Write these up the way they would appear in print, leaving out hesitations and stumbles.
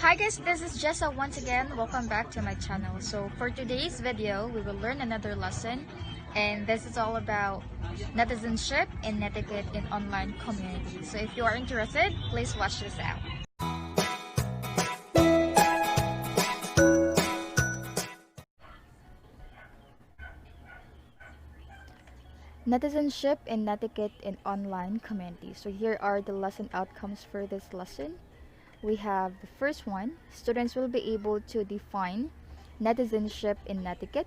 Hi guys, this is Jessa once again. Welcome back to my channel. So for today's video, we will learn another lesson, and this is all about netizenship and netiquette in online communities. So if you are interested, please watch this out. Netizenship and netiquette in online communities. So here are the lesson outcomes for this lesson. We have the first one: students will be able to define netizenship and netiquette.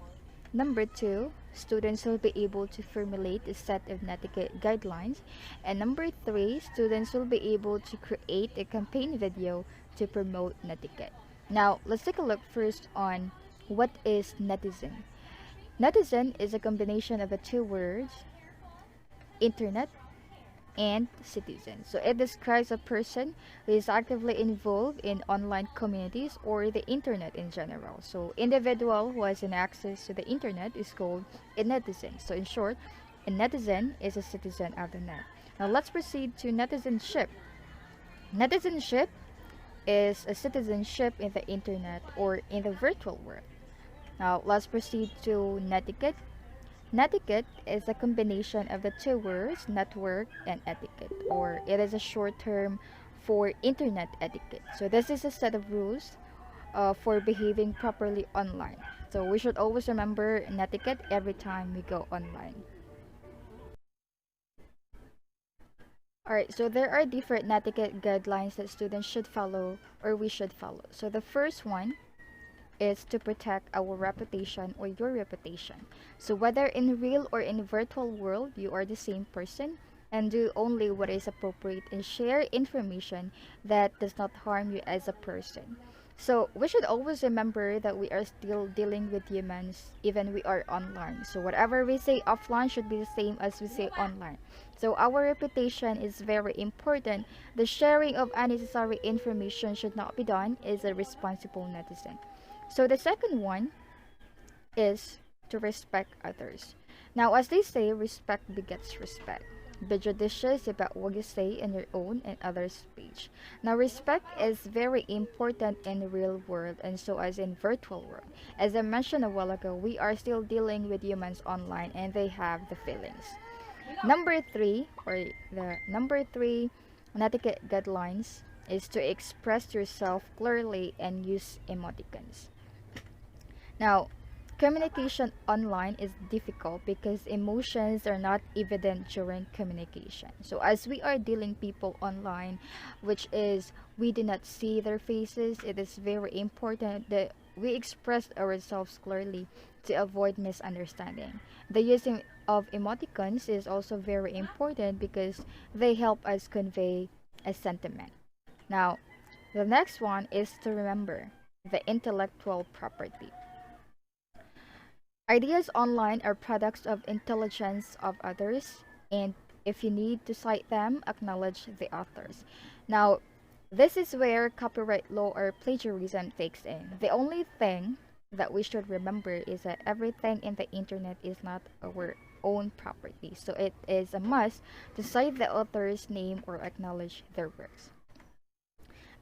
Number two, students will be able to formulate a set of netiquette guidelines. And number three, students will be able to create a campaign video to promote netiquette. Now, let's take a look first on what is netizen. Netizen is a combination of the two words, internet and citizen. So it describes a person who is actively involved in online communities or the internet in general. So individual who has an access to the internet is called a netizen. So in short, a netizen is a citizen of the net. Now let's proceed to netizenship. Netizenship is a citizenship in the internet or in the virtual world. Now let's proceed to netiquette. Netiquette is a combination of the two words network and etiquette, or it is a short term for internet etiquette. So this is a set of rules for behaving properly online. So we should always remember netiquette every time we go online. Alright, so there are different netiquette guidelines that students should follow or we should follow. So the first one is to protect our reputation or your reputation. So whether in real or in virtual world, you are the same person, and do only what is appropriate and share information that does not harm you as a person. So we should always remember that we are still dealing with humans even we are online. So whatever we say offline should be the same as we say online. So our reputation is very important. The sharing of unnecessary information should not be done as a responsible netizen. So the second one is to respect others. Now, as they say, respect begets respect. Be judicious about what you say in your own and others' speech. Now, respect is very important in the real world and so as in virtual world. As I mentioned a while ago, we are still dealing with humans online and they have the feelings. Number three, netiquette guidelines is to express yourself clearly and use emoticons. Now, communication online is difficult because emotions are not evident during communication. So as we are dealing people online, which is we do not see their faces, it is very important that we express ourselves clearly to avoid misunderstanding. The using of emoticons is also very important because they help us convey a sentiment. Now, the next one is to remember the intellectual property. Ideas online are products of intelligence of others, and if you need to cite them, acknowledge the authors. Now, this is where copyright law or plagiarism takes in. The only thing that we should remember is that everything in the internet is not our own property. So it is a must to cite the author's name or acknowledge their works.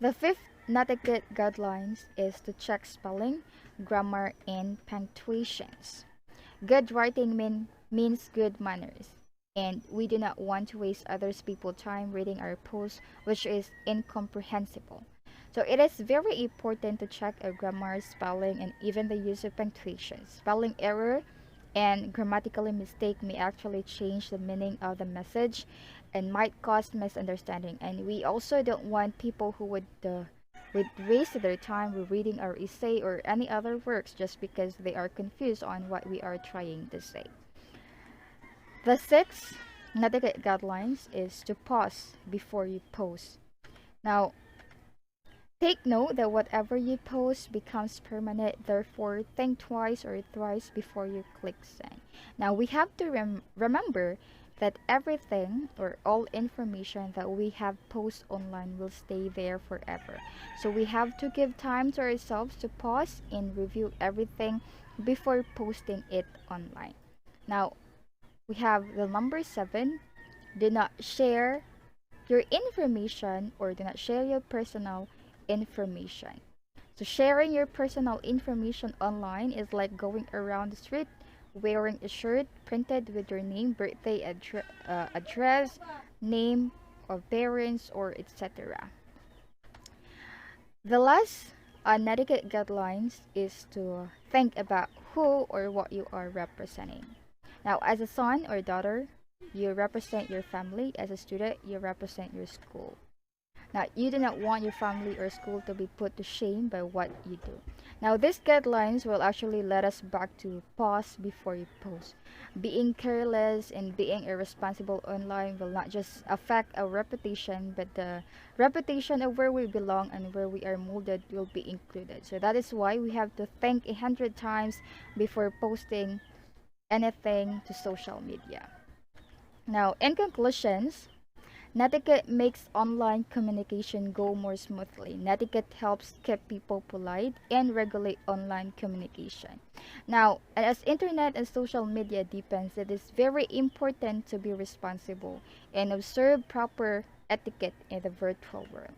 The fifth netiquette guidelines is to check spelling, grammar, and punctuations. Good writing means good manners, and we do not want to waste others people's time reading our posts, which is incomprehensible. So it is very important to check our grammar, spelling, and even the use of punctuation. Spelling error and grammatical mistake may actually change the meaning of the message and might cause misunderstanding. And we also don't want people who would waste their time with reading our essay or any other works just because they are confused on what we are trying to say. The sixth netiquette guidelines is to pause before you post. Now, take note that whatever you post becomes permanent, therefore think twice or thrice before you click send. Now we have to remember that everything or all information that we have post online will stay there forever. So we have to give time to ourselves to pause and review everything before posting it online. Now we have the number 7: do not share your information or do not share your personal information. So sharing your personal information online is like going around the street wearing a shirt printed with your name, birthday, address, name of parents, or etc. The last etiquette guidelines is to think about who or what you are representing. Now, as a son or daughter, you represent your family. As a student, you represent your school. Now, you do not want your family or school to be put to shame by what you do. Now, these guidelines will actually let us back to pause before you post. Being careless and being irresponsible online will not just affect our reputation, but the reputation of where we belong and where we are molded will be included. So that is why we have to think 100 times before posting anything to social media. Now, in conclusions, Netiquette makes online communication go more smoothly. Netiquette helps keep people polite and regulate online communication. Now, as internet and social media deepens, it is very important to be responsible and observe proper etiquette in the virtual world.